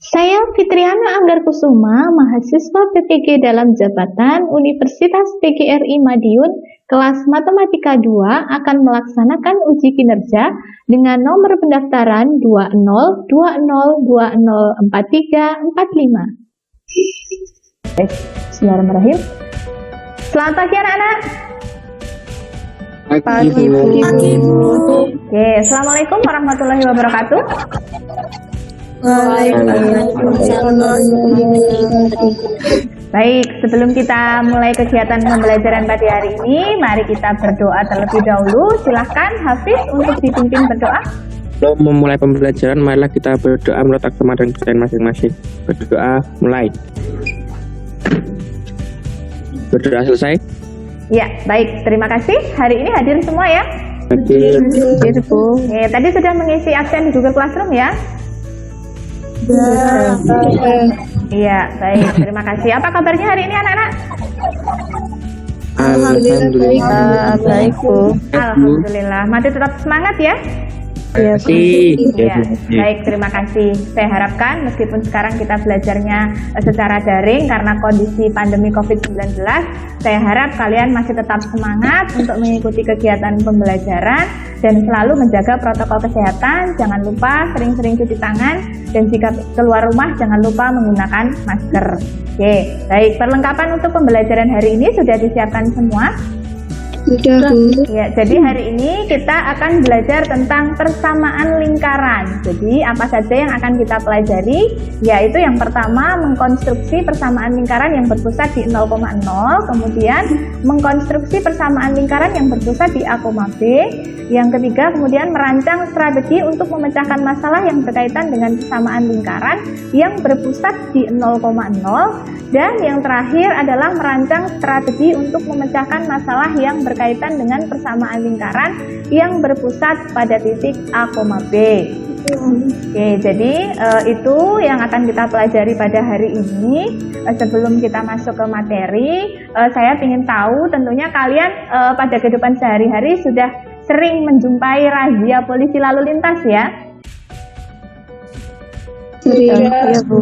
Saya Fitriana Anggarkusuma, mahasiswa PPG dalam jabatan Universitas PGRI Madiun, kelas Matematika 2 akan melaksanakan uji kinerja dengan nomor pendaftaran 20204345. Bismillahirrahmanirrahim. Selamat pagi anak-anak. Pagi, Bu. Oke, Assalamualaikum warahmatullahi wabarakatuh. Baik, sebelum kita mulai kegiatan pembelajaran pada hari ini, mari kita berdoa terlebih dahulu. Silahkan Hafiz untuk dipimpin berdoa. Sebelum memulai pembelajaran, marilah kita berdoa menurut agama dan kepercayaan masing-masing. Berdoa mulai. Berdoa selesai. Ya, baik. Terima kasih. Hari ini hadir semua ya. Hadir. Bu. Tadi sudah mengisi absen di Google Classroom ya. Iya, baik. Terima kasih. Apa kabarnya hari ini anak-anak? Alhamdulillah. Baik, Bu. Alhamdulillah. Masih tetap semangat ya? Terima kasih. Ya, baik, terima kasih. Saya harapkan meskipun sekarang kita belajarnya secara daring karena kondisi pandemi COVID-19, saya harap kalian masih tetap semangat untuk mengikuti kegiatan pembelajaran dan selalu menjaga protokol kesehatan. Jangan lupa sering-sering cuci tangan dan jika keluar rumah jangan lupa menggunakan masker. Oke, baik. Perlengkapan untuk pembelajaran hari ini sudah disiapkan semua? Sudah, Bu. Ya, jadi hari ini kita akan belajar tentang persamaan lingkaran. Jadi apa saja yang akan kita pelajari? Yaitu yang pertama mengkonstruksi persamaan lingkaran yang berpusat di 0,0, kemudian mengkonstruksi persamaan lingkaran yang berpusat di A, B. Yang ketiga kemudian merancang strategi untuk memecahkan masalah yang berkaitan dengan persamaan lingkaran yang berpusat di 0,0. Dan yang terakhir adalah merancang strategi untuk memecahkan masalah yang berkaitan dengan persamaan lingkaran yang berpusat pada titik A, B. Oke, jadi itu yang akan kita pelajari pada hari ini. Sebelum kita masuk ke materi, saya ingin tahu tentunya kalian pada kehidupan sehari-hari sudah sering menjumpai razia polisi lalu lintas ya?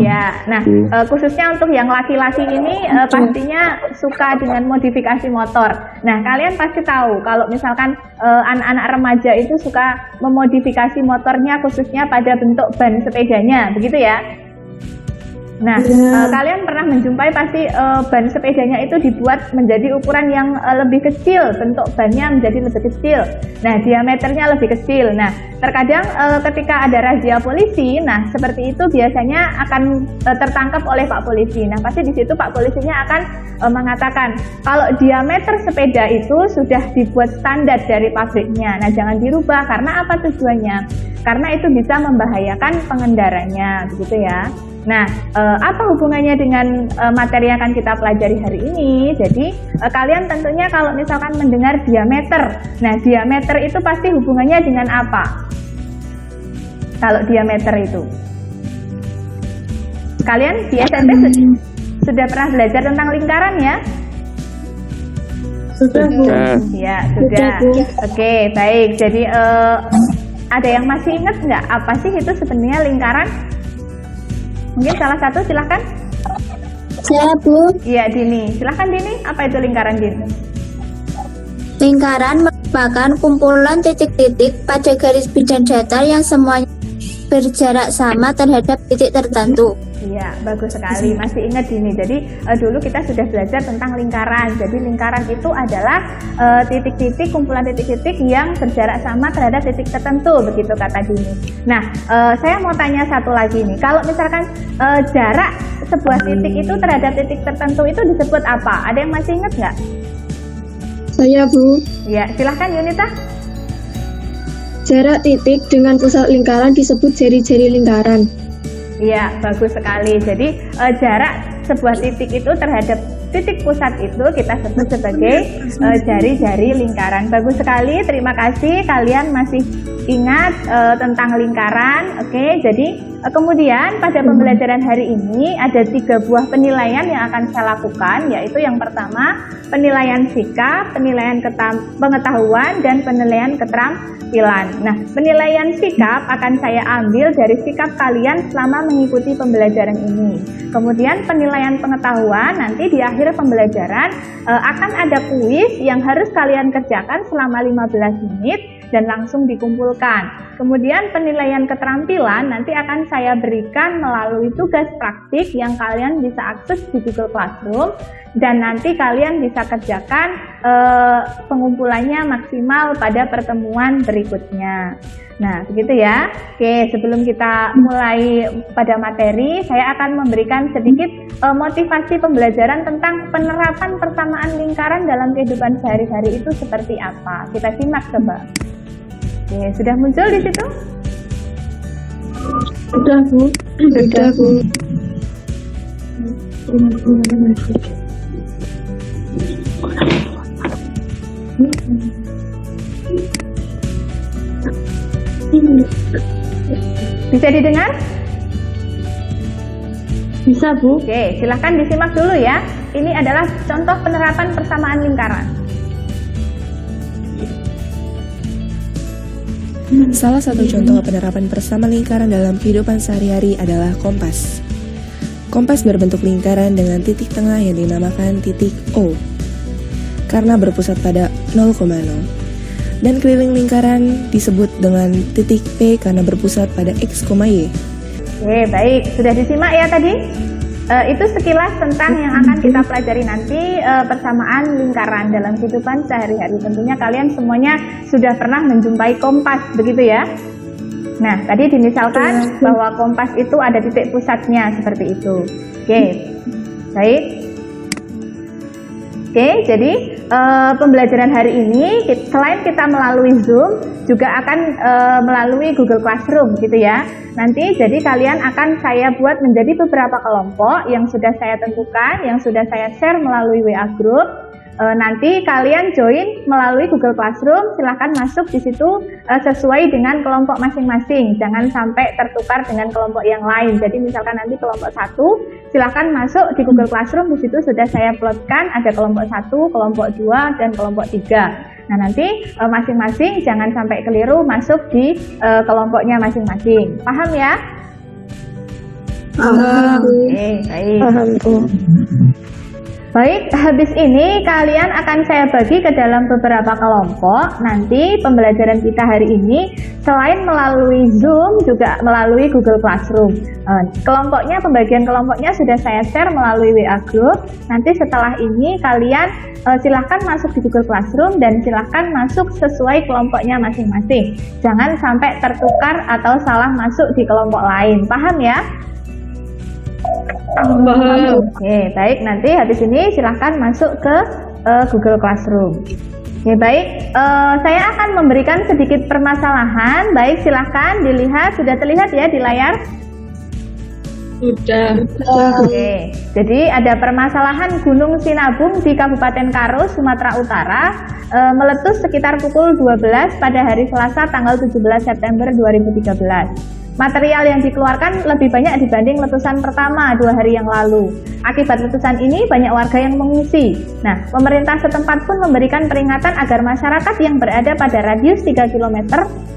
Ya, nah khususnya untuk yang laki-laki ini pastinya suka dengan modifikasi motor. Nah, kalian pasti tahu kalau misalkan anak-anak remaja itu suka memodifikasi motornya khususnya pada bentuk ban sepedanya, begitu ya? Nah, kalian pernah menjumpai pasti ban sepedanya itu dibuat menjadi ukuran yang lebih kecil, bentuk bannya menjadi lebih kecil. Nah, diameternya lebih kecil. Nah, terkadang ketika ada razia polisi, nah seperti itu biasanya akan tertangkap oleh Pak Polisi. Nah, pasti di situ Pak Polisinya akan mengatakan kalau diameter sepeda itu sudah dibuat standar dari pabriknya. Nah, jangan dirubah karena apa tujuannya? Karena itu bisa membahayakan pengendaranya, begitu ya. Nah, apa hubungannya dengan materi yang akan kita pelajari hari ini? Jadi, kalian tentunya kalau misalkan mendengar diameter, nah diameter itu pasti hubungannya dengan apa? Kalau diameter itu, kalian di SMP sudah pernah belajar tentang lingkaran ya? Sudah, Bu. Ya, sudah. Oke, baik. Jadi, ada yang masih ingat nggak apa sih itu sebenarnya lingkaran? Mungkin salah satu, silahkan. Saya, Bu. Iya, Dini. Silahkan, Dini. Apa itu lingkaran, Dini? Lingkaran merupakan kumpulan titik-titik pada garis bidang datar yang semuanya berjarak sama terhadap titik tertentu. Iya, bagus sekali. Masih ingat Dini. Jadi dulu kita sudah belajar tentang lingkaran. Jadi lingkaran itu adalah titik-titik, kumpulan titik-titik yang berjarak sama terhadap titik tertentu, begitu kata Dini. Nah, saya mau tanya satu lagi nih. Kalau misalkan jarak sebuah titik itu terhadap titik tertentu itu disebut apa? Ada yang masih ingat nggak? Saya, Bu. Ya, silahkan Yunita. Jarak titik dengan pusat lingkaran disebut jari-jari lingkaran. Iya, bagus sekali. Jadi jarak sebuah titik itu terhadap titik pusat itu kita sebut sebagai jari-jari lingkaran. Bagus sekali, terima kasih kalian masih ingat tentang lingkaran. Oke, jadi kemudian pada pembelajaran hari ini ada 3 buah penilaian yang akan saya lakukan, yaitu yang pertama penilaian sikap, penilaian pengetahuan, dan penilaian keterampilan. Nah, penilaian sikap akan saya ambil dari sikap kalian selama mengikuti pembelajaran ini. Kemudian penilaian pengetahuan nanti di akhir pembelajaran akan ada kuis yang harus kalian kerjakan selama 15 menit dan langsung dikumpulkan. Kemudian penilaian keterampilan nanti akan saya berikan melalui tugas praktik yang kalian bisa akses di Google Classroom dan nanti kalian bisa kerjakan pengumpulannya maksimal pada pertemuan berikutnya. Nah, begitu ya. Oke, sebelum kita mulai pada materi, saya akan memberikan sedikit motivasi pembelajaran tentang penerapan persamaan lingkaran dalam kehidupan sehari-hari itu seperti apa. Kita simak coba. Oke, sudah muncul di situ? Sudah, Bu. Sudah, Bu. Bisa didengar? Bisa, Bu. Oke, silahkan disimak dulu ya. Ini adalah contoh penerapan persamaan lingkaran. Salah satu contoh penerapan persama lingkaran dalam kehidupan sehari-hari adalah kompas. Kompas berbentuk lingkaran dengan titik tengah yang dinamakan titik O, karena berpusat pada 0,0. Dan keliling lingkaran disebut dengan titik P karena berpusat pada X, Y. Oke, baik. Sudah disimak ya tadi? Itu sekilas tentang yang akan kita pelajari nanti, persamaan lingkaran dalam kehidupan sehari-hari. Tentunya kalian semuanya sudah pernah menjumpai kompas, begitu ya? Nah, tadi dimisalkan bahwa kompas itu ada titik pusatnya seperti itu. Oke, baik. Oke, jadi pembelajaran hari ini selain kita melalui Zoom, juga akan melalui Google Classroom gitu ya. Nanti jadi kalian akan saya buat menjadi beberapa kelompok yang sudah saya tentukan, yang sudah saya share melalui WA Group. Nanti kalian join melalui Google Classroom, silahkan masuk di situ sesuai dengan kelompok masing-masing. Jangan sampai tertukar dengan kelompok yang lain. Jadi misalkan nanti kelompok 1, silahkan masuk di Google Classroom, di situ sudah saya plotkan ada kelompok 1, kelompok 2, dan kelompok 3. Nah, nanti masing-masing jangan sampai keliru masuk di kelompoknya masing-masing. Paham ya? Paham. Oke, baik. Paham, Bu. Baik, habis ini kalian akan saya bagi ke dalam beberapa kelompok. Nanti pembelajaran kita hari ini selain melalui Zoom juga melalui Google Classroom. Kelompoknya, pembagian kelompoknya sudah saya share melalui WA Group. Nanti setelah ini kalian silahkan masuk di Google Classroom dan silahkan masuk sesuai kelompoknya masing-masing. Jangan sampai tertukar atau salah masuk di kelompok lain. Paham ya? Oke, baik. Nanti habis ini silahkan masuk ke Google Classroom. Oke, baik. Saya akan memberikan sedikit permasalahan. Baik, silahkan dilihat. Sudah terlihat ya di layar? Sudah. Oke, jadi ada permasalahan Gunung Sinabung di Kabupaten Karo, Sumatera Utara, meletus sekitar pukul 12 pada hari Selasa tanggal 17 September 2013. Material yang dikeluarkan lebih banyak dibanding letusan pertama 2 hari yang lalu. Akibat letusan ini banyak warga yang mengungsi. Nah, pemerintah setempat pun memberikan peringatan agar masyarakat yang berada pada radius 3 km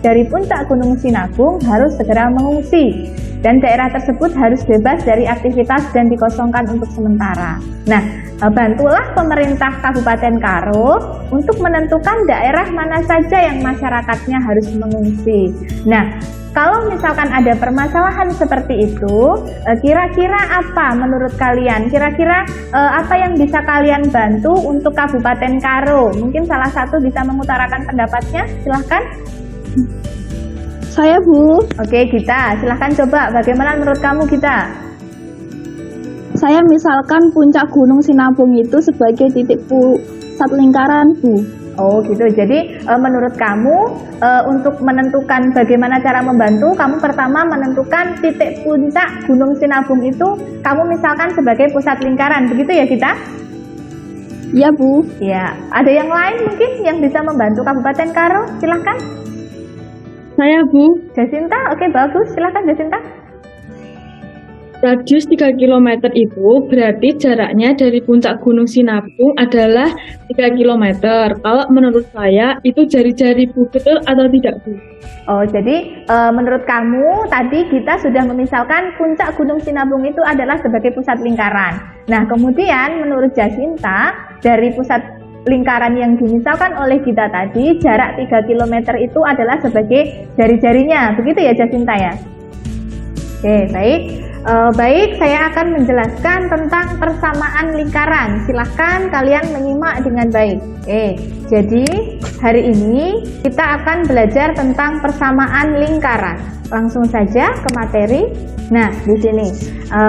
dari puncak Gunung Sinabung harus segera mengungsi. Dan daerah tersebut harus bebas dari aktivitas dan dikosongkan untuk sementara. Nah, bantulah pemerintah Kabupaten Karo untuk menentukan daerah mana saja yang masyarakatnya harus mengungsi. Nah, kalau misalkan ada permasalahan seperti itu, kira-kira apa menurut kalian? Kira-kira apa yang bisa kalian bantu untuk Kabupaten Karo? Mungkin salah satu bisa mengutarakan pendapatnya, silahkan. Saya, Bu. Oke, Gita, silahkan coba. Bagaimana menurut kamu, Gita? Saya misalkan puncak Gunung Sinabung itu sebagai titik pusat lingkaran, Bu. Oh gitu, jadi menurut kamu untuk menentukan bagaimana cara membantu, kamu pertama menentukan titik puncak Gunung Sinabung itu kamu misalkan sebagai pusat lingkaran, begitu ya kita? Ya, Bu. Ya, ada yang lain mungkin yang bisa membantu Kabupaten Karo? Silahkan. Saya, Bu. Jasinta, oke bagus. Silahkan Jasinta. Radius 3 km itu berarti jaraknya dari puncak Gunung Sinabung adalah 3 km. Kalau menurut saya itu jari-jari, Bu, betul atau tidak, Bu? Oh, jadi menurut kamu tadi kita sudah memisalkan puncak Gunung Sinabung itu adalah sebagai pusat lingkaran. Nah, kemudian menurut Jasinta dari pusat lingkaran yang dimisalkan oleh kita tadi, jarak 3 km itu adalah sebagai jari-jarinya. Begitu ya Jasinta ya? Oke, baik. Baik, saya akan menjelaskan tentang persamaan lingkaran. Silahkan kalian menyimak dengan baik. Jadi hari ini kita akan belajar tentang persamaan lingkaran. Langsung saja ke materi. Nah, di sini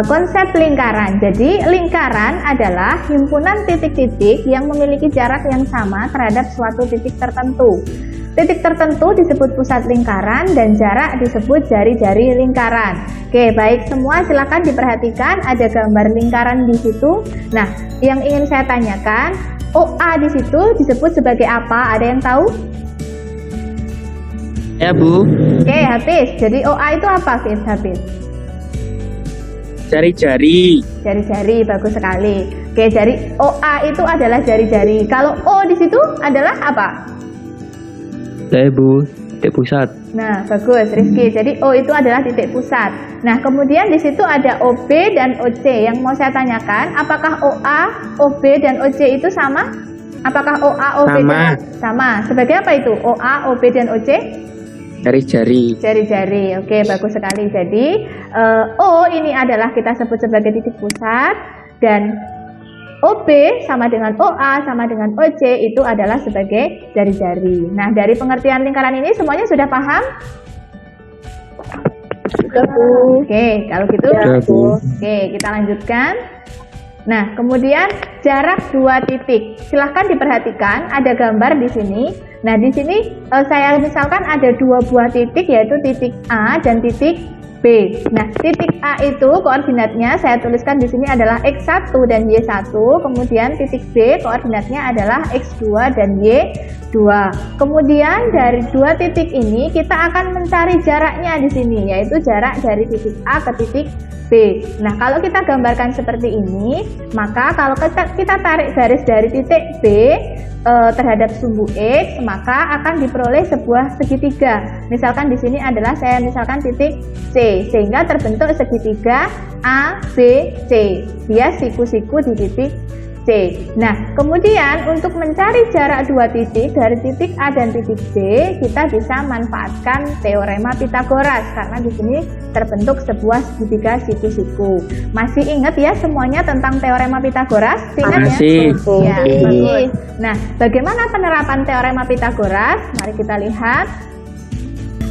konsep lingkaran. Jadi lingkaran adalah himpunan titik-titik yang memiliki jarak yang sama terhadap suatu titik tertentu. Titik tertentu disebut pusat lingkaran dan jarak disebut jari-jari lingkaran. Oke, baik semua silakan diperhatikan ada gambar lingkaran di situ. Nah, yang ingin saya tanyakan, OA di situ disebut sebagai apa? Ada yang tahu? Ya, Bu. Oke, Hafiz. Jadi OA itu apa, Hafiz? Jari-jari. Jari-jari, bagus sekali. Oke, jari OA itu adalah jari-jari. Kalau O di situ adalah apa? Saya, Bu, titik pusat. Nah, bagus Rizky. Jadi O itu adalah titik pusat. Nah, kemudian di situ ada OB dan OC. Yang mau saya tanyakan, apakah OA, OB dan OC itu sama? Apakah OA, OB Sama. sama? Sebagai apa itu? OA, OB dan OC? Jari-jari. Jari-jari. Oke, bagus sekali. Jadi O ini adalah kita sebut sebagai titik pusat dan OB sama dengan OA sama dengan OC itu adalah sebagai jari-jari. Nah, dari pengertian lingkaran ini semuanya sudah paham? Sudah, Bu. Oke, kalau gitu Sudah, Bu. oke, kita lanjutkan. Nah, kemudian jarak dua titik. Silahkan diperhatikan ada gambar di sini. Nah, di sini saya misalkan ada dua buah titik yaitu titik A dan titik B. Nah, titik A itu koordinatnya saya tuliskan di sini adalah X1 dan Y1. Kemudian titik B koordinatnya adalah X2 dan Y2. Kemudian dari dua titik ini kita akan mencari jaraknya di sini, yaitu jarak dari titik A ke titik B. Nah, kalau kita gambarkan seperti ini, maka kalau kita tarik garis dari titik B terhadap sumbu X, maka akan diperoleh sebuah segitiga. Misalkan di sini adalah saya misalkan titik C, sehingga terbentuk segitiga A, B, C. Bias siku-siku di titik C. Nah, kemudian untuk mencari jarak dua titik dari titik A dan titik B, kita bisa manfaatkan teorema Pitagoras karena di sini terbentuk sebuah segitiga siku-siku. Masih ingat ya semuanya tentang teorema Pitagoras? Ingat Masih. ya? Ya, bagus. Nah, bagaimana penerapan teorema Pitagoras? Mari kita lihat.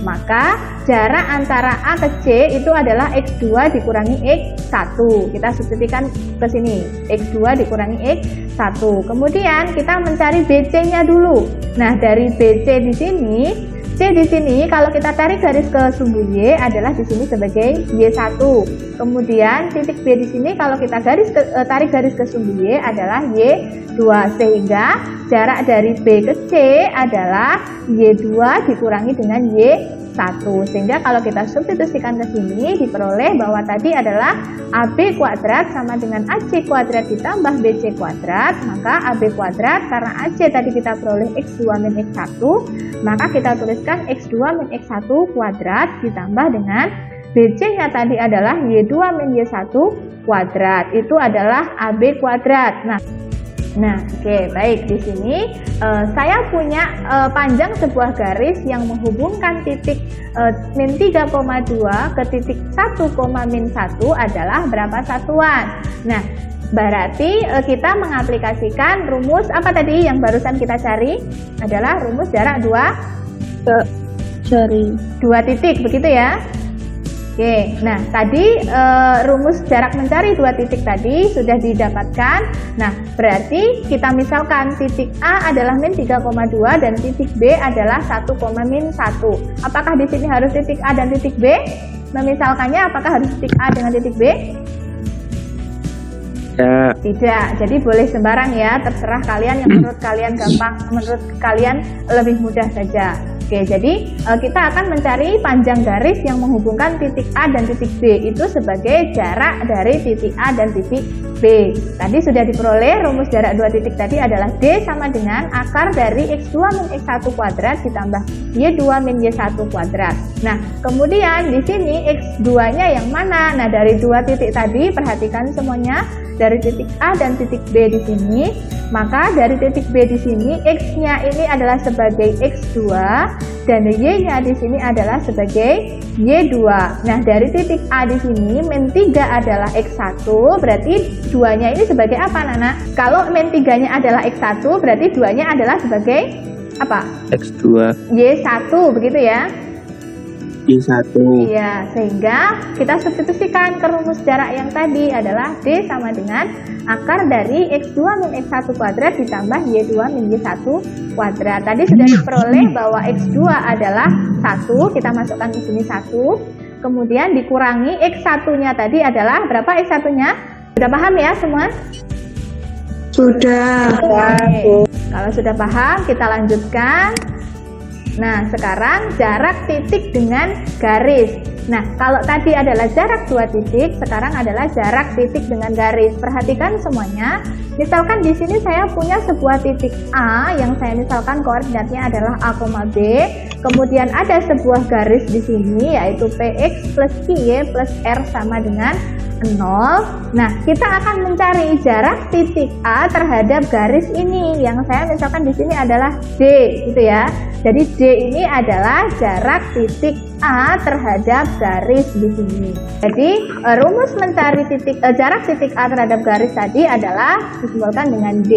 Maka jarak antara A ke C itu adalah X2 dikurangi X1. Kita substitusikan ke sini. X2 dikurangi X1. Kemudian kita mencari BC-nya dulu. Nah, dari BC di sini, C di sini kalau kita tarik garis ke sumbu Y adalah di sini sebagai Y1. Kemudian titik B di sini kalau kita tarik garis ke sumbu Y adalah Y2, sehingga jarak dari B ke C adalah Y2 dikurangi dengan Y1, sehingga kalau kita substitusikan ke sini diperoleh bahwa tadi adalah AB kuadrat sama dengan AC kuadrat ditambah BC kuadrat, maka AB kuadrat karena AC tadi kita peroleh X2 min X1, maka kita tuliskan X2 min X1 kuadrat ditambah dengan BC-nya tadi adalah Y2 min Y1 kuadrat. Itu adalah AB kuadrat. Nah, oke, baik. Di sini saya punya panjang sebuah garis yang menghubungkan titik min 3,2 ke titik 1, min 1 adalah berapa satuan. Nah, berarti kita mengaplikasikan rumus apa tadi yang barusan kita cari adalah rumus jarak dua titik, begitu ya? Oke, nah tadi rumus jarak mencari dua titik tadi sudah didapatkan. Nah, berarti kita misalkan titik A adalah min 3,2 dan titik B adalah 1, min 1. Apakah di sini harus titik A dan titik B? Memisalkannya apakah harus titik A dengan titik B? Tidak, jadi boleh sembarang ya, terserah kalian yang menurut kalian gampang, menurut kalian lebih mudah saja. Oke, jadi kita akan mencari panjang garis yang menghubungkan titik A dan titik B itu sebagai jarak dari titik A dan titik B. Tadi sudah diperoleh rumus jarak dua titik tadi adalah D sama dengan akar dari X2 min X1 kuadrat ditambah Y2 min Y1 kuadrat. Nah, kemudian di sini X2-nya yang mana? Nah, dari dua titik tadi perhatikan semuanya. Dari titik A dan titik B di sini, maka dari titik B di sini X-nya ini adalah sebagai X2 dan Y-nya di sini adalah sebagai Y2. Nah, dari titik A di sini min 3 adalah X1, berarti 2-nya ini sebagai apa, Nana? Kalau min 3-nya adalah X1, berarti 2-nya adalah sebagai apa? X2. Y1, begitu ya? Y1. Iya, sehingga kita substitusikan ke rumus jarak yang tadi adalah D sama dengan akar dari X2 min X1 kuadrat ditambah Y2 min Y1 kuadrat. Tadi sudah diperoleh bahwa X2 adalah 1, kita masukkan ke sini 1. Kemudian dikurangi X1-nya tadi adalah berapa X1-nya? Sudah paham ya semua? Sudah. Oke. Kalau sudah paham, kita lanjutkan. Nah, sekarang jarak titik dengan garis. Nah, kalau tadi adalah jarak dua titik, sekarang adalah jarak titik dengan garis. Perhatikan semuanya. Misalkan di sini saya punya sebuah titik A yang saya misalkan koordinatnya adalah A, B. Kemudian ada sebuah garis di sini yaitu PX plus QY plus R sama dengan 0. Nah, kita akan mencari jarak titik A terhadap garis ini yang saya misalkan di sini adalah D, gitu ya. Jadi D ini adalah jarak titik A terhadap garis di sini. Jadi rumus mencari jarak titik A terhadap garis tadi adalah disimbolkan dengan D,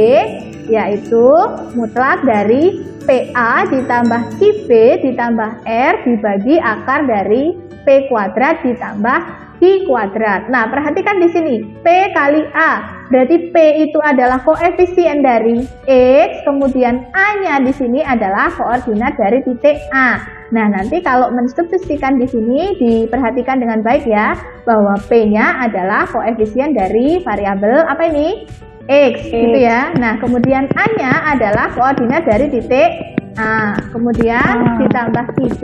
yaitu mutlak dari PA ditambah QB ditambah R dibagi akar dari P kuadrat ditambah Q kuadrat. Nah, perhatikan di sini P kali A. Berarti P itu adalah koefisien dari X, kemudian A-nya di sini adalah koordinat dari titik A. Nah, nanti kalau mensubstitusikan di sini diperhatikan dengan baik ya, bahwa P-nya adalah koefisien dari variabel apa ini? X, gitu ya. Nah, kemudian A-nya adalah koordinat dari titik A. Kemudian ditambah QB,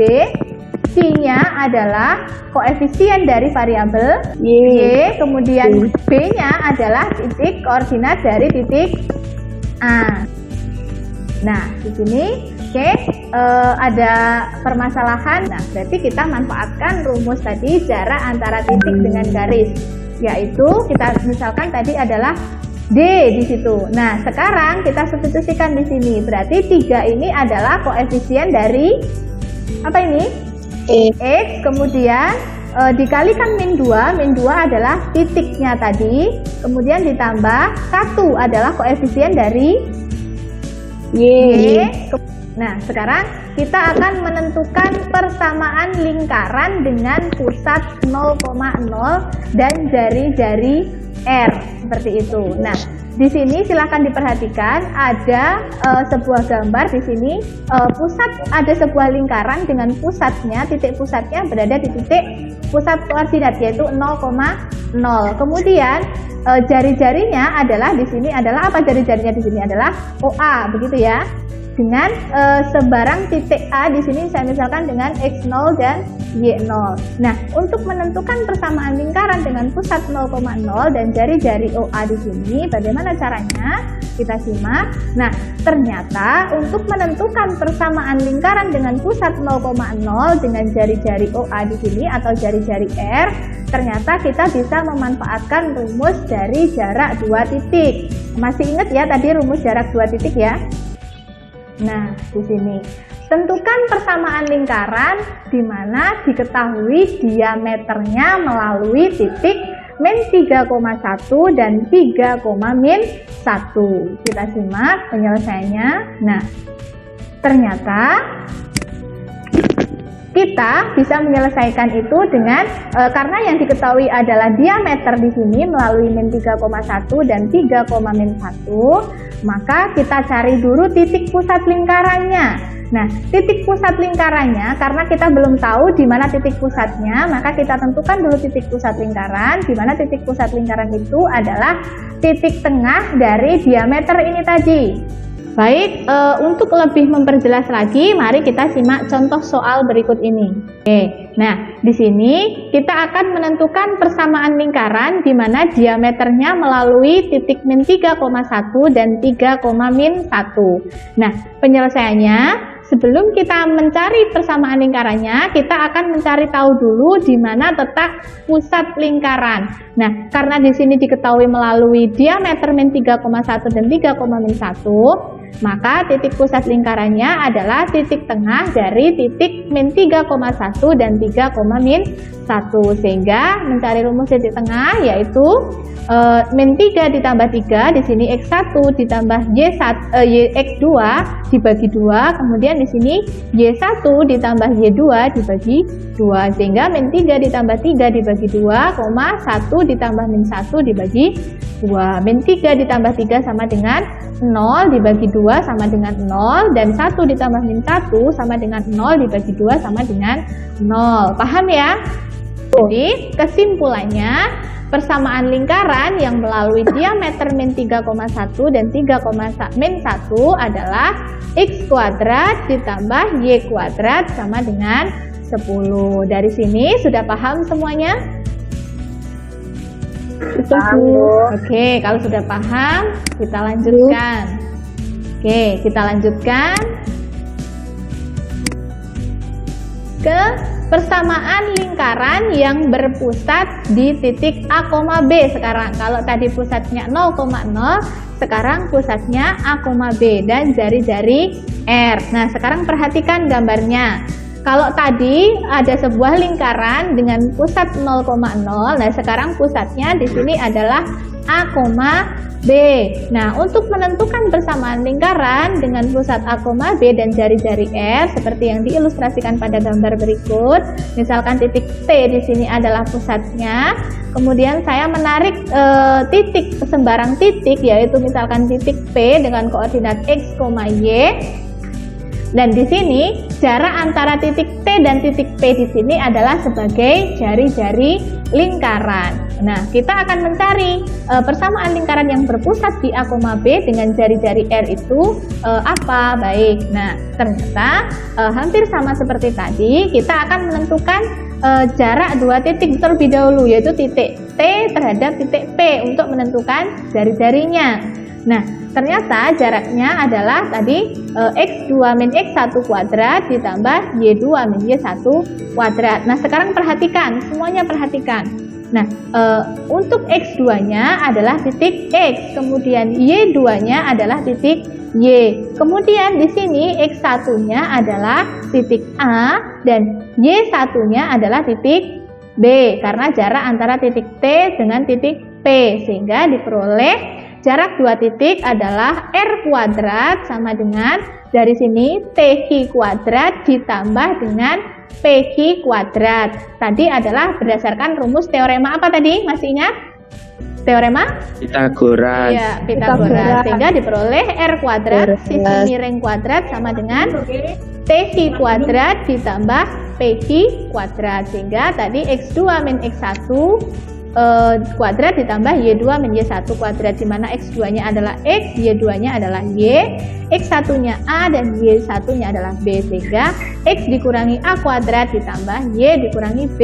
C-nya adalah koefisien dari variabel Y, kemudian B-nya adalah titik koordinat dari titik A. Nah, di sini ada permasalahan. Nah, berarti kita manfaatkan rumus tadi jarak antara titik dengan garis, yaitu kita misalkan tadi adalah D di situ. Nah, sekarang kita substitusikan di sini. Berarti 3 ini adalah koefisien dari apa ini? X, kemudian dikalikan min 2 adalah titiknya tadi, kemudian ditambah 1 adalah koefisien dari Y. Nah, sekarang kita akan menentukan persamaan lingkaran dengan pusat 0,0 dan jari-jari R, seperti itu. Nah, di sini silahkan diperhatikan ada sebuah gambar di sini ada sebuah lingkaran dengan pusatnya, titik pusatnya berada di titik pusat koordinat yaitu 0,0. Kemudian jari-jarinya adalah di sini adalah apa? Jari-jarinya di sini adalah OA, begitu ya. Dengan sebarang titik A di sini saya misalkan dengan X0 dan Y0. Nah, untuk menentukan persamaan lingkaran dengan pusat 0,0 dan jari-jari OA di sini, bagaimana caranya? Kita simak. Nah, ternyata untuk menentukan persamaan lingkaran dengan pusat 0,0 dengan jari-jari OA di sini atau jari-jari R, ternyata kita bisa memanfaatkan rumus dari jarak dua titik. Masih ingat ya tadi rumus jarak dua titik ya? Nah, di sini tentukan persamaan lingkaran di mana diketahui diameternya melalui titik min 3,1 dan 3,-1. Kita simak penyelesaiannya. Nah, ternyata kita bisa menyelesaikan itu dengan karena yang diketahui adalah diameter di sini melalui min 3,1 dan 3,-1, maka kita cari dulu titik pusat lingkarannya. Nah, titik pusat lingkarannya, karena kita belum tahu di mana titik pusatnya, maka kita tentukan dulu titik pusat lingkaran, di mana titik pusat lingkaran itu adalah titik tengah dari diameter ini tadi. Baik, untuk lebih memperjelas lagi, mari kita simak contoh soal berikut ini. Oke, nah di sini kita akan menentukan persamaan lingkaran di mana diameternya melalui titik min 3,1 dan 3,-1. Nah, penyelesaiannya, sebelum kita mencari persamaan lingkarannya, kita akan mencari tahu dulu di mana letak pusat lingkaran. Nah, karena di sini diketahui melalui diameter min 3,1 dan 3,-1, maka titik pusat lingkarannya adalah titik tengah dari titik min 3,1 dan 3,-1. Sehingga mencari rumus titik tengah yaitu min 3 ditambah 3, di sini x1 ditambah x2 dibagi 2, kemudian di sini y1 ditambah y2 dibagi 2, sehingga min 3 ditambah 3 dibagi 2, 1 ditambah min 1 dibagi 2. Min 3 ditambah 3 sama dengan 0 dibagi 2 sama dengan 0, dan 1 ditambah min 1 sama dengan 0 dibagi 2 sama dengan 0. Paham ya? Jadi kesimpulannya, persamaan lingkaran yang melalui diameter min 3,1 dan 3,-1 adalah x kuadrat ditambah y kuadrat sama dengan 10. Dari sini sudah paham semuanya? Paham, Bu. Oke, kalau sudah paham, kita lanjutkan. Oke, kita lanjutkan ke persamaan lingkaran yang berpusat di titik A, B sekarang. Kalau tadi pusatnya 0,0, sekarang pusatnya A, B dan jari-jari R. Nah, sekarang perhatikan gambarnya. Kalau tadi ada sebuah lingkaran dengan pusat 0,0, nah sekarang pusatnya di sini adalah A, B. Nah, untuk menentukan persamaan lingkaran dengan pusat A, B dan jari-jari R seperti yang diilustrasikan pada gambar berikut. Misalkan titik T di sini adalah pusatnya. Kemudian saya menarik titik sembarang titik, yaitu misalkan titik P dengan koordinat X, Y. Dan di sini jarak antara titik T dan titik P di sini adalah sebagai jari-jari lingkaran. Nah, kita akan mencari persamaan lingkaran yang berpusat di A, B dengan jari-jari R itu apa? Baik. Nah, ternyata hampir sama seperti tadi, kita akan menentukan jarak dua titik terlebih dahulu, yaitu titik T terhadap titik P untuk menentukan jari-jarinya. Nah, ternyata jaraknya adalah tadi x2 min x1 kuadrat ditambah y2 min y1 kuadrat. Nah, sekarang perhatikan, semuanya perhatikan. Nah, untuk x2-nya adalah titik x, kemudian y2-nya adalah titik y. Kemudian di sini x1-nya adalah titik A dan y1-nya adalah titik B, karena jarak antara titik T dengan titik P, sehingga diperoleh jarak dua titik adalah R kuadrat sama dengan dari sini TQ kuadrat ditambah dengan PQ kuadrat. Tadi adalah berdasarkan rumus teorema apa tadi? Masih ingat? Teorema? Pitagoras. Iya, Pitagoras. Sehingga diperoleh R kuadrat sisi miring kuadrat sama dengan TQ kuadrat ditambah PQ kuadrat. Sehingga tadi X2 min X1 kuadrat ditambah Y2 min Y1 kuadrat, di mana X2-nya adalah X, Y2-nya adalah Y, X1-nya A dan Y1-nya adalah B, sehingga X dikurangi A kuadrat ditambah Y dikurangi B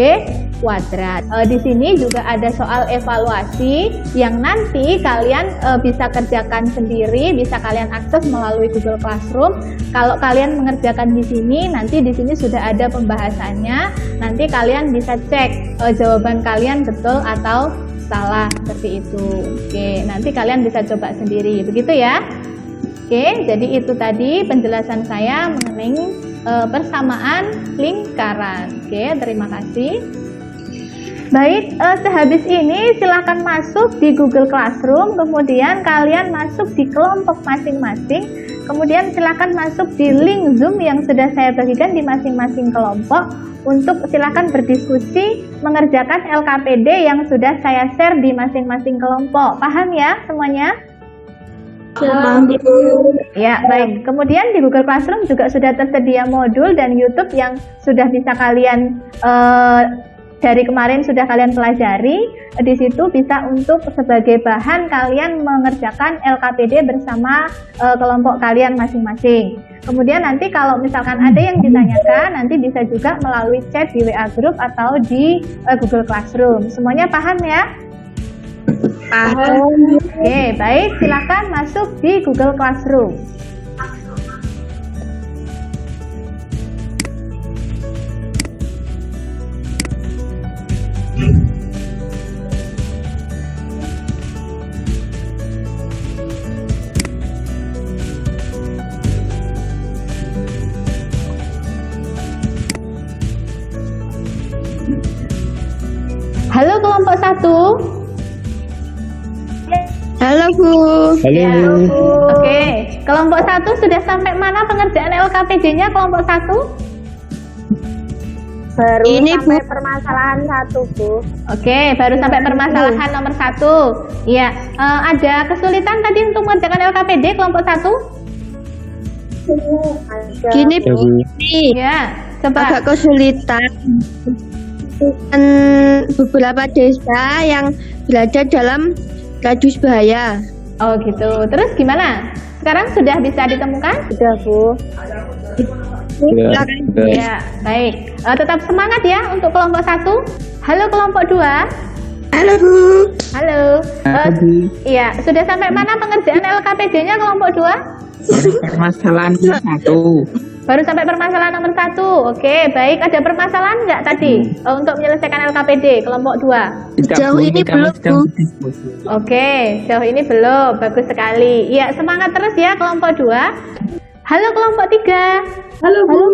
kuadrat. Di sini juga ada soal evaluasi yang nanti kalian bisa kerjakan sendiri, bisa kalian akses melalui Google Classroom. Kalau kalian mengerjakan di sini, nanti di sini sudah ada pembahasannya. Nanti kalian bisa cek jawaban kalian betul atau salah seperti itu. Oke, nanti kalian bisa coba sendiri, begitu ya. Oke, jadi itu tadi penjelasan saya mengenai persamaan lingkaran. Oke, terima kasih. Baik, sehabis ini silahkan masuk di Google Classroom, kemudian kalian masuk di kelompok masing-masing, kemudian silahkan masuk di link Zoom yang sudah saya bagikan di masing-masing kelompok untuk silahkan berdiskusi mengerjakan LKPD yang sudah saya share di masing-masing kelompok. Paham ya semuanya? Ya, baik. Kemudian di Google Classroom juga sudah tersedia modul dan YouTube yang sudah bisa kalian dari kemarin sudah kalian pelajari. Di situ bisa untuk sebagai bahan kalian mengerjakan LKPD bersama kelompok kalian masing-masing. Kemudian nanti kalau misalkan ada yang ditanyakan, nanti bisa juga melalui chat di WA Group atau di Google Classroom. Semuanya paham ya? Paham. Oke, baik. Silakan masuk di Google Classroom. Halo kelompok 1. Halo Bu. Ya, oke. Kelompok 1 sudah sampai mana pengerjaan LKPD-nya kelompok 1? Baru sampai permasalahan 1 Bu. Oke, baru sampai permasalahan nomor 1. Iya, ada kesulitan tadi untuk mengerjakan LKPD kelompok 1? Gini Bu, Ya, coba. agak kesulitan. Beberapa desa yang berada dalam radius bahaya. Oh gitu. Terus gimana? Sekarang sudah bisa ditemukan? Sudah Bu. Ya, baik. Tetap semangat ya untuk kelompok 1. Halo kelompok 2. Halo Bu. Halo. Iya, sudah sampai mana pengerjaan LKPD-nya kelompok 2? Permasalahan 1. Baru sampai permasalahan nomor 1. Oke, baik. Ada permasalahan nggak tadi untuk menyelesaikan LKPD kelompok 2? Jauh ini belum Bu. Oke, jauh ini belum. Bagus sekali. Iya, semangat terus ya kelompok 2. Halo kelompok 3. Halo Bu.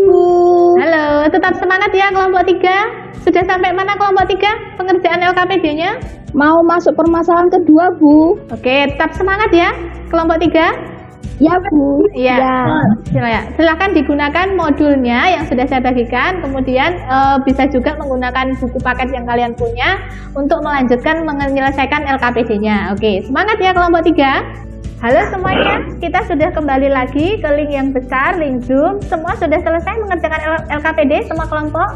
Halo, tetap semangat ya kelompok 3. Sudah sampai mana kelompok 3 pengerjaan LKPD-nya? Mau masuk permasalahan kedua Bu. Oke, tetap semangat ya kelompok 3. Ya Bu. Iya. Silakan digunakan modulnya yang sudah saya bagikan. Kemudian bisa juga menggunakan buku paket yang kalian punya untuk melanjutkan menyelesaikan LKPD-nya. Oke, semangat ya kelompok 3. Halo semuanya, kita sudah kembali lagi ke link yang besar, link Zoom. Semua sudah selesai mengerjakan LKPD semua kelompok?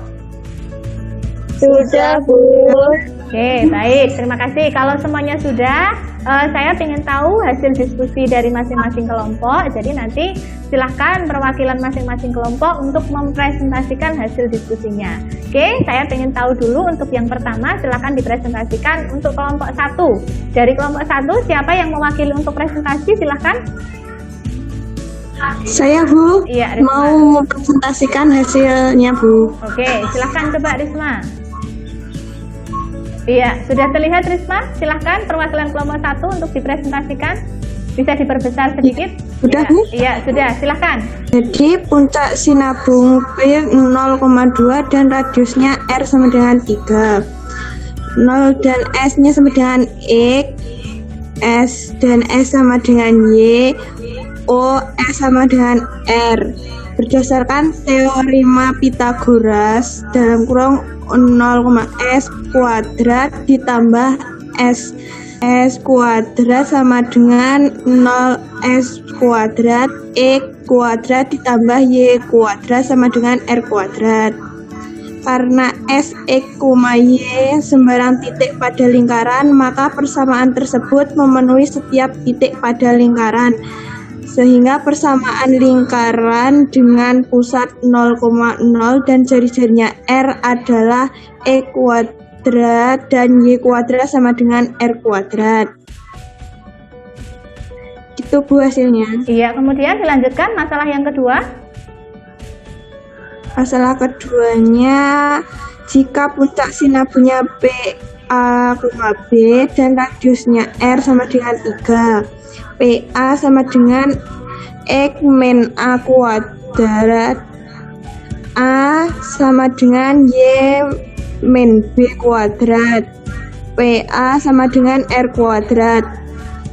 Sudah Bu. Oke, baik. Terima kasih. Kalau semuanya sudah, saya ingin tahu hasil diskusi dari masing-masing kelompok. Jadi nanti silahkan perwakilan masing-masing kelompok untuk mempresentasikan hasil diskusinya. Oke, saya ingin tahu dulu untuk yang pertama, silahkan dipresentasikan untuk kelompok 1. Dari kelompok 1, siapa yang mewakili untuk presentasi? Silahkan. Saya Bu. Iya, Risma. Mau mempresentasikan hasilnya Bu. Oke, silahkan coba Risma. Iya, sudah terlihat Risma? Silahkan perwakilan kelompok 1 untuk dipresentasikan. Bisa diperbesar sedikit? Sudah Ya, Bu? Iya, sudah. Silahkan. Jadi puncak sinabung P 0,2 dan radiusnya R sama dengan 3. 0 dan S-nya sama dengan X, S dan S sama dengan Y, O, S sama dengan R. Berdasarkan teorema Pythagoras, dalam kurung 0,S kuadrat ditambah S kuadrat sama dengan 0S kuadrat, X kuadrat ditambah Y kuadrat sama dengan R kuadrat. Karena S, X, Y sembarang titik pada lingkaran, maka persamaan tersebut memenuhi setiap titik pada lingkaran. Sehingga persamaan lingkaran dengan pusat 0,0 dan jari-jarinya R adalah X kuadrat dan Y kuadrat sama dengan R kuadrat. Itu Bu hasilnya. Iya, kemudian dilanjutkan masalah yang kedua. Masalah keduanya, jika puncak sinabungnya PA, B dan radiusnya R sama dengan 3, PA sama dengan X min A kuadrat, A sama dengan Y min B kuadrat, PA sama dengan R kuadrat.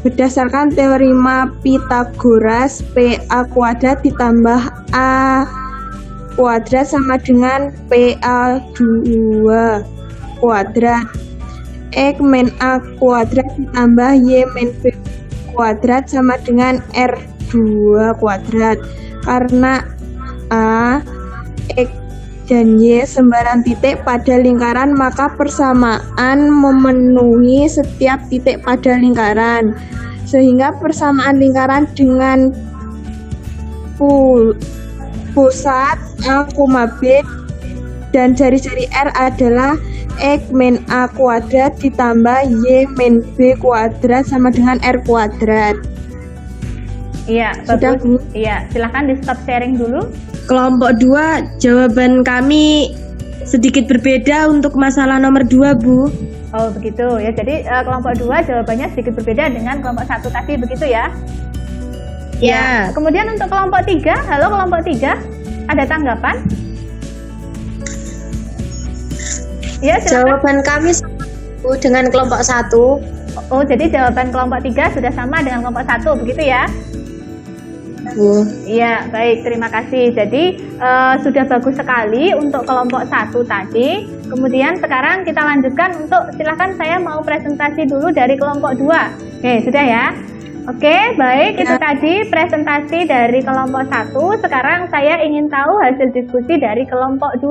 Berdasarkan teorema Pythagoras, PA kuadrat ditambah A kuadrat sama dengan PA2 kuadrat, X min A kuadrat ditambah Y min B kuadrat sama dengan R2 kuadrat. Karena A, X, dan Y sembarang titik pada lingkaran, maka persamaan memenuhi setiap titik pada lingkaran. Sehingga persamaan lingkaran dengan pusat A, B dan jari-jari R adalah X min A kuadrat ditambah Y min B kuadrat sama dengan R kuadrat. Iya, Sudah, bagus. Bu? Iya, silahkan di stop sharing dulu. Kelompok 2, jawaban kami sedikit berbeda untuk masalah nomor 2, Bu. Oh begitu ya, jadi kelompok 2 jawabannya sedikit berbeda dengan kelompok 1 tadi, begitu ya? Ya. Kemudian untuk kelompok 3, halo kelompok 3, ada tanggapan? Ya, silakan. Jawaban kami sama, Bu, dengan kelompok 1. Oh, jadi jawaban kelompok 3 sudah sama dengan kelompok 1, begitu ya? Bu. Iya, baik, terima kasih. Jadi sudah bagus sekali untuk kelompok 1 tadi. Kemudian sekarang kita lanjutkan untuk, silahkan saya mau presentasi dulu dari kelompok 2. Oke, sudah ya? Oke, baik, itu tadi presentasi dari kelompok 1. Sekarang saya ingin tahu hasil diskusi dari kelompok 2.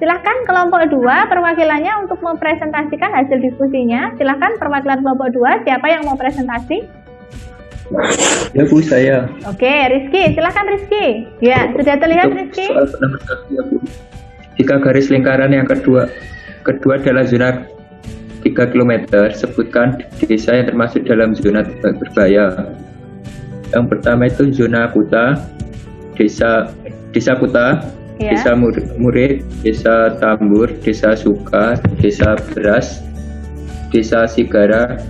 Silahkan kelompok 2 perwakilannya untuk mempresentasikan hasil diskusinya. Silahkan perwakilan kelompok 2, siapa yang mau presentasi? Ya Bu, saya. Oke, Rizky, silahkan Rizky. Ya, sudah terlihat Untuk Rizky? soal nomor 1 ya Bu. Jika garis lingkaran yang kedua adalah zona 3 km, sebutkan desa yang termasuk dalam zona berbahaya. Yang pertama itu zona Kuta, desa Kuta, Ya. desa Murid, desa Tambur, desa Suka, desa Beras, desa Sigaran,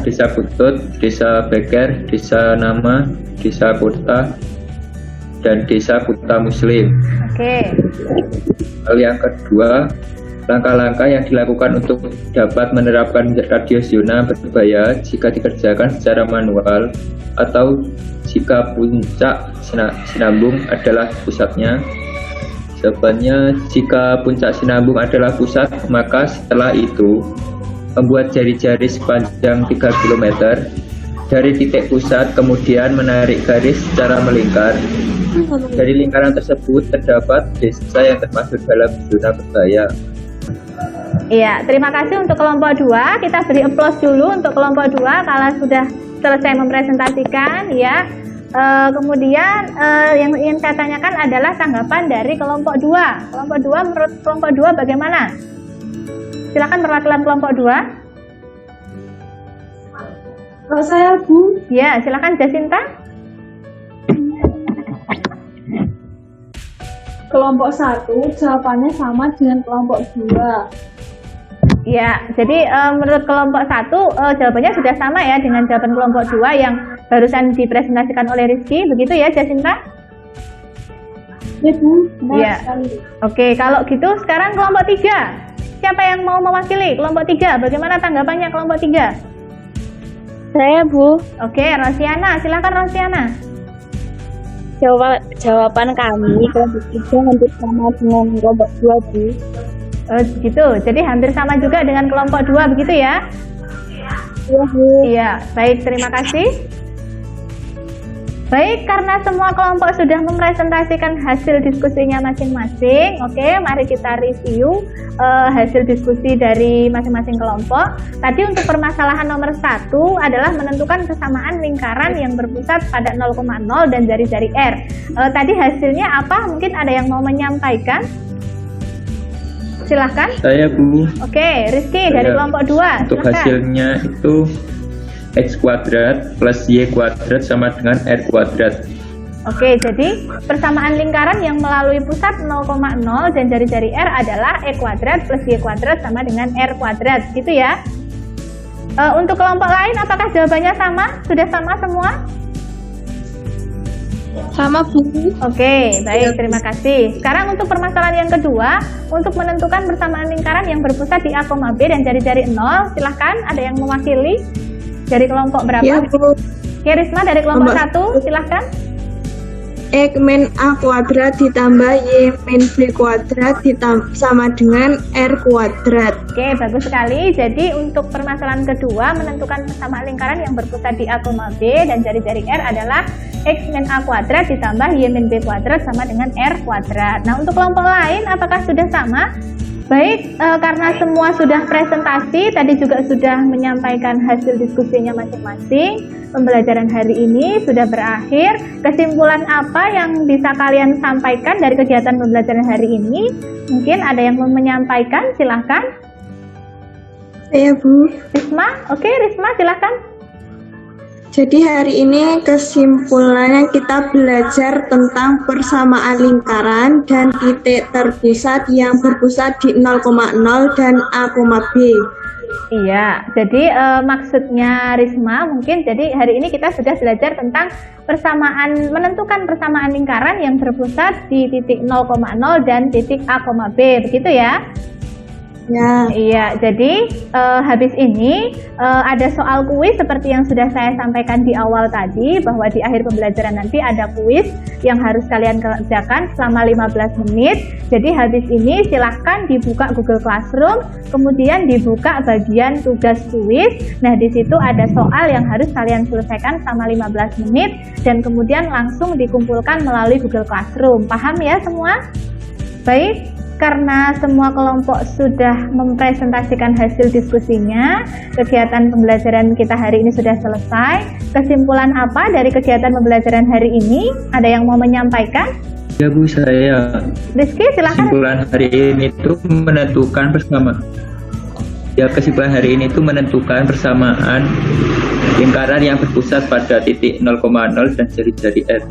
desa Putut, desa Beker, desa Nama, desa Kota, dan desa Kuta Muslim. Oke. Hal yang kedua, langkah-langkah yang dilakukan untuk dapat menerapkan radius zona berbahaya jika dikerjakan secara manual atau jika puncak sinambung adalah pusatnya. Jawabannya, jika puncak sinambung adalah pusat, maka setelah itu membuat jari-jari sepanjang 3 km dari titik pusat, kemudian menarik garis secara melingkar. Dari lingkaran tersebut terdapat desa yang termasuk dalam zona berbahaya. Iya, terima kasih untuk kelompok 2. Kita beri applause dulu untuk kelompok 2 kalau sudah selesai mempresentasikan ya. Kemudian yang ingin saya tanyakan adalah tanggapan dari kelompok 2. Kelompok 2, menurut kelompok 2 bagaimana? Silakan perwakilan kelompok 2. Kalau saya, Bu, Ya, silakan Jacinta. Kelompok 1 jawabannya sama dengan kelompok 2. Ya, jadi menurut kelompok 1 jawabannya sudah sama ya dengan jawaban kelompok 2 yang barusan dipresentasikan oleh Rizky, begitu ya Jacinta? Ya Bu, benar Iya. sekali. Oke, kalau gitu sekarang kelompok 3. Siapa yang mau mewakili kelompok 3? Bagaimana tanggapannya kelompok 3? Saya, Bu. Oke, Rosiana, silakan Rosiana. Jawaban kami kelompok 3 hampir sama dengan kelompok 2, Bu. Gitu. Jadi hampir sama juga dengan kelompok 2 begitu ya? Iya, Bu. Iya, baik, terima kasih. Baik, karena semua kelompok sudah mempresentasikan hasil diskusinya masing-masing, oke, mari kita review hasil diskusi dari masing-masing kelompok. Tadi untuk permasalahan nomor 1 adalah menentukan kesamaan lingkaran yang berpusat pada 0,0 dan jari-jari R. Tadi hasilnya apa? Mungkin ada yang mau menyampaikan? Silahkan. Saya Bu. Oke, Rizky dari Saya- kelompok 2. Untuk Silahkan. hasilnya itu X kuadrat plus Y kuadrat sama dengan R kuadrat. Oke, jadi persamaan lingkaran yang melalui pusat 0,0 dan jari-jari R adalah E kuadrat plus Y kuadrat sama dengan R kuadrat, gitu ya. Untuk kelompok lain, apakah jawabannya sama? Sudah sama semua? sama, Bu. Oke, baik, terima kasih. Sekarang untuk permasalahan yang kedua, untuk menentukan persamaan lingkaran yang berpusat di A, B dan jari-jari 0, silahkan ada yang mewakili dari kelompok berapa? Ya, Bu. Oke, Risma dari kelompok 1, silahkan. X min A kuadrat ditambah Y min B kuadrat sama dengan R kuadrat. Oke, bagus sekali. Jadi untuk permasalahan kedua, menentukan persamaan lingkaran yang berpusat di A, B dan jari-jari R adalah X min A kuadrat ditambah Y min B kuadrat sama dengan R kuadrat. Nah, untuk kelompok lain apakah sudah sama? Baik, karena semua sudah presentasi, tadi juga sudah menyampaikan hasil diskusinya masing-masing. Pembelajaran hari ini sudah berakhir. Kesimpulan apa yang bisa kalian sampaikan dari kegiatan pembelajaran hari ini? Mungkin ada yang mau menyampaikan, silahkan. Saya Bu. Risma, oke Risma silahkan. Jadi hari ini kesimpulannya kita belajar tentang persamaan lingkaran dan titik terpusat yang berpusat di 0,0 dan A, B. Iya, jadi maksudnya Risma mungkin jadi hari ini kita sudah belajar tentang menentukan persamaan lingkaran yang berpusat di titik 0,0 dan titik A, B, begitu ya? Ya. Iya, jadi habis ini ada soal kuis seperti yang sudah saya sampaikan di awal tadi, bahwa di akhir pembelajaran nanti ada kuis yang harus kalian kerjakan selama 15 menit. Jadi habis ini silahkan dibuka Google Classroom, kemudian dibuka bagian tugas kuis. Nah, di situ ada soal yang harus kalian selesaikan selama 15 menit dan kemudian langsung dikumpulkan melalui Google Classroom. Paham ya semua? Baik. Karena semua kelompok sudah mempresentasikan hasil diskusinya, kegiatan pembelajaran kita hari ini sudah selesai. Kesimpulan apa dari kegiatan pembelajaran hari ini? Ada yang mau menyampaikan? Ya Bu, saya. Rizky, silakan. Kesimpulan hari ini itu menentukan menentukan persamaan lingkaran yang berpusat pada titik 0,0 dan jari-jari R.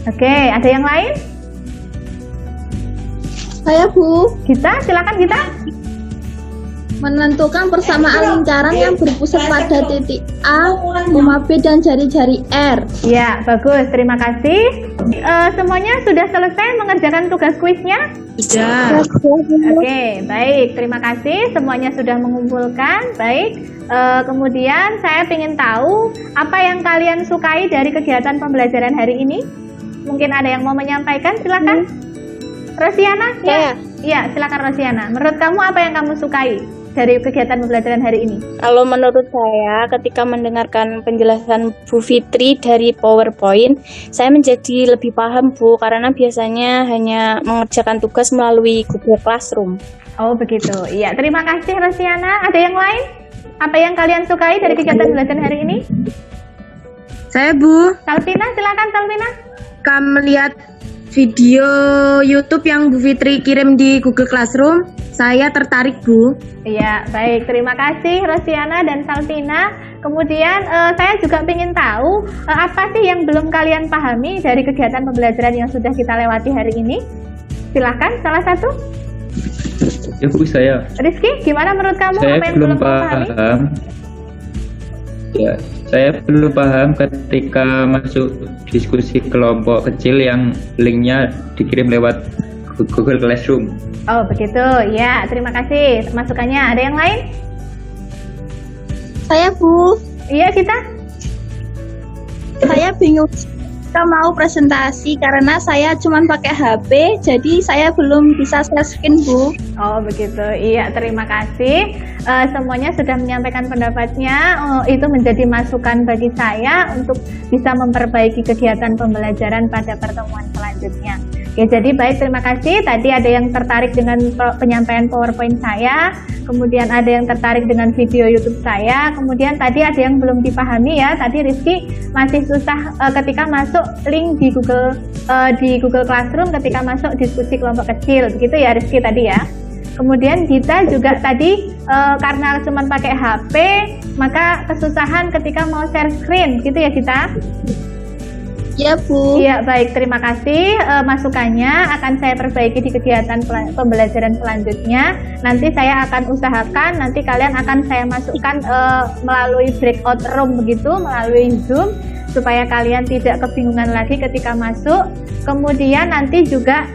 Oke, ada yang lain? Saya Bu, Gita, silakan Gita. menentukan persamaan lingkaran yang berpusat pada titik A, B dan jari-jari R. Ya, bagus. Terima kasih. Semuanya sudah selesai mengerjakan tugas kuisnya? Sudah. Oke, baik. Terima kasih. Semuanya sudah mengumpulkan. Baik. Kemudian saya ingin tahu apa yang kalian sukai dari kegiatan pembelajaran hari ini. Mungkin ada yang mau menyampaikan? Silakan. Rosiana? Saya. Ya, silakan Rosiana. Menurut kamu apa yang kamu sukai dari kegiatan pembelajaran hari ini? Kalau menurut saya, ketika mendengarkan penjelasan Bu Fitri dari PowerPoint, saya menjadi lebih paham Bu, karena biasanya hanya mengerjakan tugas melalui Google Classroom. Oh, begitu. Iya, terima kasih Rosiana. Ada yang lain? Apa yang kalian sukai dari kegiatan pembelajaran hari ini? Saya Bu, Salvina, silakan Salvina. kami melihat video YouTube yang Bu Fitri kirim di Google Classroom. Saya tertarik Bu. Iya, baik. Terima kasih Rosiana dan Salvina. Kemudian saya juga ingin tahu apa sih yang belum kalian pahami dari kegiatan pembelajaran yang sudah kita lewati hari ini. Silahkan, salah satu. Ya Bu, saya. Rizky, gimana menurut kamu? Saya apa yang belum kamu pahami? paham. Ya, saya belum paham ketika masuk diskusi kelompok kecil yang linknya dikirim lewat Google Classroom. Oh, begitu. Ya, terima kasih masukannya. Ada yang lain? Saya Bu, Iya, kita. saya bingung kita mau presentasi karena saya cuma pakai HP, jadi saya belum bisa share screen Bu. Oh, begitu. Iya, terima kasih. Semuanya sudah menyampaikan pendapatnya. Itu menjadi masukan bagi saya untuk bisa memperbaiki kegiatan pembelajaran pada pertemuan selanjutnya. Oke, jadi baik, terima kasih. Tadi ada yang tertarik dengan penyampaian PowerPoint saya, kemudian ada yang tertarik dengan video YouTube saya, kemudian tadi ada yang belum dipahami ya. Tadi Rizky masih susah ketika masuk link di Google Classroom ketika masuk diskusi kelompok kecil, begitu ya Rizky tadi ya. Kemudian Gita juga tadi karena cuma pakai HP, maka kesusahan ketika mau share screen, gitu ya Gita? Ya Bu. Iya, baik. Terima kasih masukannya. Akan saya perbaiki di kegiatan pembelajaran selanjutnya. Nanti saya akan usahakan, nanti kalian akan saya masukkan melalui breakout room begitu, melalui Zoom, supaya kalian tidak kebingungan lagi ketika masuk. Kemudian nanti juga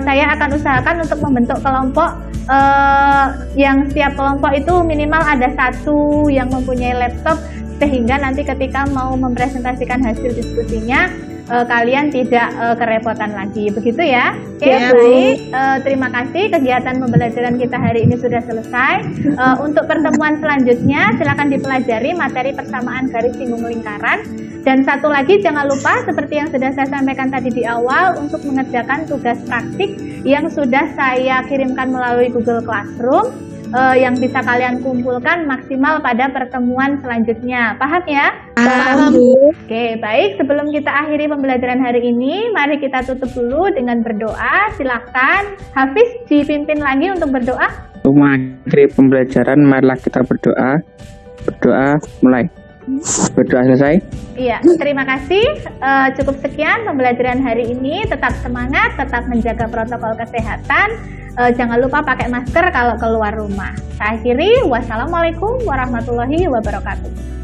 saya akan usahakan untuk membentuk kelompok yang setiap kelompok itu minimal ada satu yang mempunyai laptop, sehingga nanti ketika mau mempresentasikan hasil diskusinya kalian tidak kerepotan lagi. Begitu ya? Oke, Ya, Bu. baik. Terima kasih, kegiatan pembelajaran kita hari ini sudah selesai. Untuk pertemuan selanjutnya silakan dipelajari materi persamaan garis singgung lingkaran. Dan satu lagi, jangan lupa seperti yang sudah saya sampaikan tadi di awal, untuk mengerjakan tugas praktik yang sudah saya kirimkan melalui Google Classroom, yang bisa kalian kumpulkan maksimal pada pertemuan selanjutnya. Paham ya? Paham, Bu. Oke, baik. Sebelum kita akhiri pembelajaran hari ini, mari kita tutup dulu dengan berdoa. Silakan, Hafiz dipimpin lagi untuk berdoa. Untuk mengakhiri pembelajaran, marilah kita berdoa. Berdoa mulai. Berdoa selesai. Iya, terima kasih. Cukup sekian pembelajaran hari ini. Tetap semangat, tetap menjaga protokol kesehatan. Jangan lupa pakai masker kalau keluar rumah. Saya akhiri. Wassalamualaikum warahmatullahi wabarakatuh.